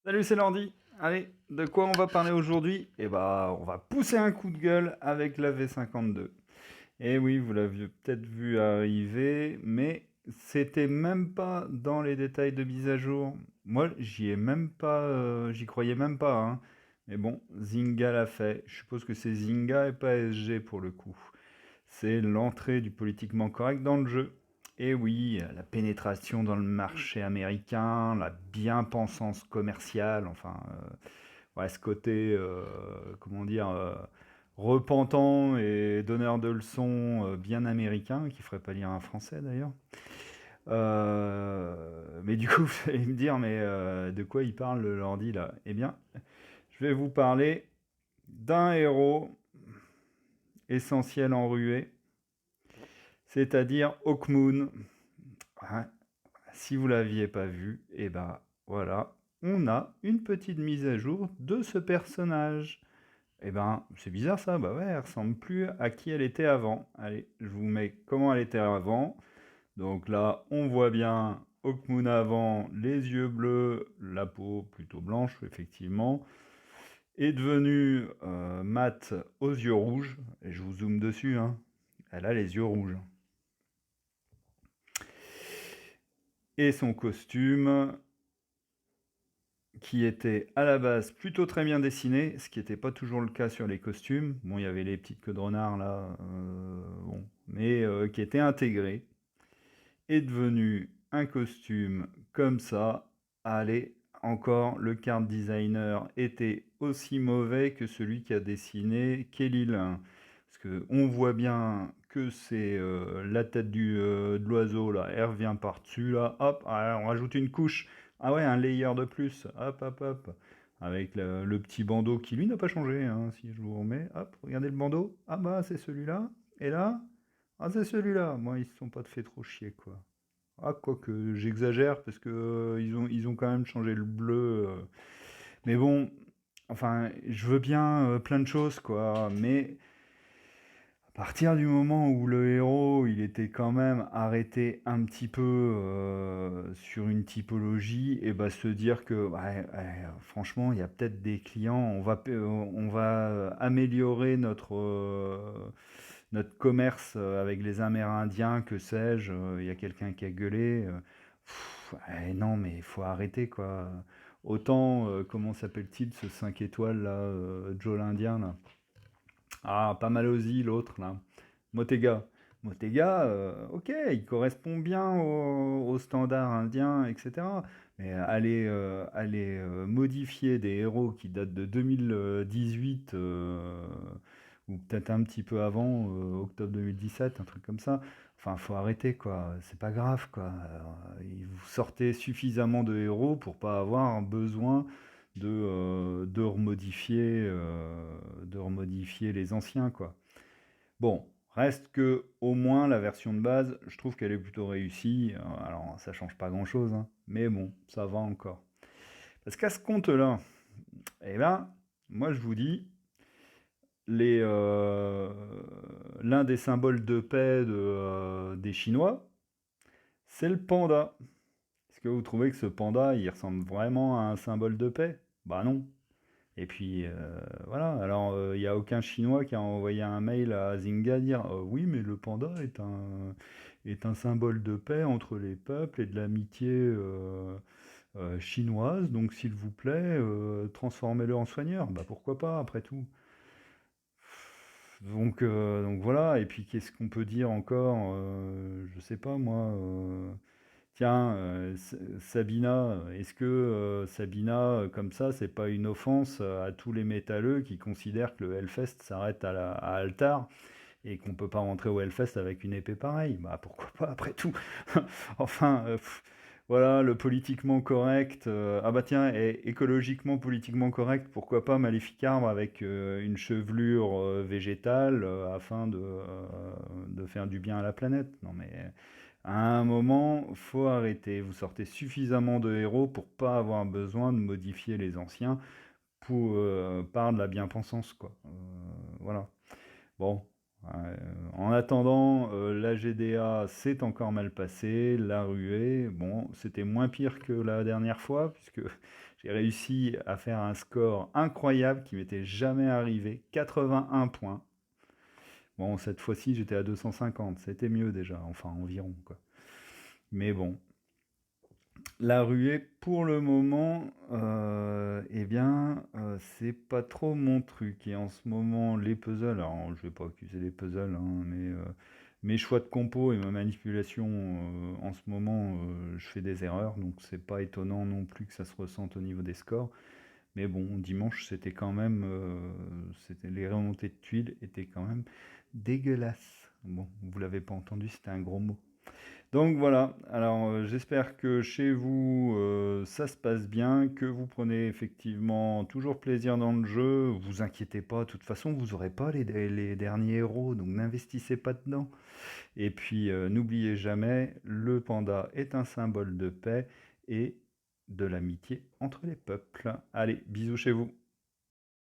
Salut, c'est Landy. Allez, de quoi on va parler aujourd'hui? Eh bah, on va pousser un coup de gueule avec la V52. Eh oui, vous l'avez peut-être vu arriver, mais c'était même pas dans les détails de mise à jour. Moi, j'y croyais même pas, hein. Mais bon, Zynga l'a fait. Je suppose que c'est Zynga et pas SG pour le coup. C'est l'entrée du politiquement correct dans le jeu. Et oui, la pénétration dans le marché américain, la bien-pensance commerciale, enfin, ouais, ce côté, comment dire, repentant et donneur de leçons bien américain, qui ferait pas lire un français d'ailleurs. Mais du coup, vous allez me dire, mais de quoi il parle le Lordi là? Eh bien, je vais vous parler d'un héros essentiel en ruée, c'est-à-dire Hawkmoon. Ouais, si vous l'aviez pas vu, et ben voilà, on a une petite mise à jour de ce personnage. Et ben, c'est bizarre ça, bah ouais, elle ressemble plus à qui elle était avant. Allez, je vous mets comment elle était avant. Donc là, on voit bien Hawkmoon avant, les yeux bleus, la peau plutôt blanche, effectivement, est devenue mat aux yeux rouges. Et je vous zoome dessus, hein. Elle a les yeux rouges. Et son costume, qui était à la base plutôt très bien dessiné, ce qui n'était pas toujours le cas sur les costumes. Bon, il y avait les petites queues de renard là, bon, mais qui était intégré, est devenu un costume comme ça. Allez, encore, le card designer était aussi mauvais que celui qui a dessiné Kelly Lin. Parce que on voit bien que c'est la tête de l'oiseau, là, elle revient par-dessus, là, hop, alors on rajoute une couche. Ah ouais, un layer de plus, hop, hop, hop. Avec le petit bandeau qui, lui, n'a pas changé, hein, si je vous remets. Hop, regardez le bandeau. Ah bah, c'est celui-là. Et là, ah, c'est celui-là. Moi, ils se sont pas fait trop chier, quoi. Ah, quoique j'exagère parce que ils ont quand même changé le bleu. Mais bon, enfin, je veux bien plein de choses, quoi. Mais à partir du moment où le héros, il était quand même arrêté un petit peu sur une typologie, et bah se dire que, ouais, ouais, franchement, il y a peut-être des clients, on va améliorer notre commerce avec les Amérindiens, que sais-je, il y a quelqu'un qui a gueulé. Non, mais il faut arrêter, quoi. Autant, comment s'appelle-t-il, ce 5 étoiles, là, Joe l'Indien, là. Ah, pas mal aussi, l'autre, là. Motega. Motega, ok, il correspond bien aux standards indiens, etc. Mais aller modifier des héros qui datent de 2018, ou peut-être un petit peu avant, octobre 2017, un truc comme ça. Enfin, faut arrêter, quoi. C'est pas grave, quoi. Vous sortez suffisamment de héros pour pas avoir besoin de remodifier les anciens, quoi. Bon, reste que au moins la version de base, je trouve qu'elle est plutôt réussie. Alors, ça change pas grand-chose, hein, mais bon, ça va encore. Parce qu'à ce compte-là, eh ben, moi je vous dis, l'un des symboles de paix des Chinois, c'est le panda. Est-ce que vous trouvez que ce panda, il ressemble vraiment à un symbole de paix? Bah non. Et puis voilà, alors il n'y a aucun Chinois qui a envoyé un mail à Zynga dire oui, mais le panda est un symbole de paix entre les peuples et de l'amitié chinoise, donc s'il vous plaît, transformez-le en soigneur. Bah pourquoi pas, après tout. Donc voilà, et puis qu'est-ce qu'on peut dire encore? Je sais pas moi. Tiens, Sabina, est-ce que Sabina, comme ça, c'est pas une offense à tous les métalleux qui considèrent que le Hellfest s'arrête à Altar et qu'on peut pas rentrer au Hellfest avec une épée pareille? Bah pourquoi pas, après tout? Enfin, voilà, le politiquement correct. Ah bah tiens, et écologiquement, politiquement correct, pourquoi pas Maléfique Arbre avec une chevelure végétale afin de faire du bien à la planète? Non mais à un moment, faut arrêter. Vous sortez suffisamment de héros pour pas avoir besoin de modifier les anciens par de la bien-pensance, quoi. Voilà. Bon. En attendant, la GDA s'est encore mal passée, la ruée, bon, c'était moins pire que la dernière fois, puisque j'ai réussi à faire un score incroyable qui m'était jamais arrivé, 81 points. Bon, cette fois-ci, j'étais à 250, c'était mieux déjà, enfin environ, quoi. Mais bon, la ruée, pour le moment, eh bien, c'est pas trop mon truc. Et en ce moment, les puzzles, alors je vais pas accuser les puzzles, hein, mais mes choix de compo et ma manipulation, en ce moment, je fais des erreurs, donc c'est pas étonnant non plus que ça se ressente au niveau des scores. Mais bon, dimanche, c'était quand même, les remontées de tuiles étaient quand même dégueulasses. Bon, vous l'avez pas entendu, c'était un gros mot. Donc voilà, alors j'espère que chez vous ça se passe bien, que vous prenez effectivement toujours plaisir dans le jeu. Vous inquiétez pas, de toute façon vous n'aurez pas les derniers héros, donc n'investissez pas dedans. Et puis n'oubliez jamais, le panda est un symbole de paix et de l'amitié entre les peuples. Allez, bisous chez vous.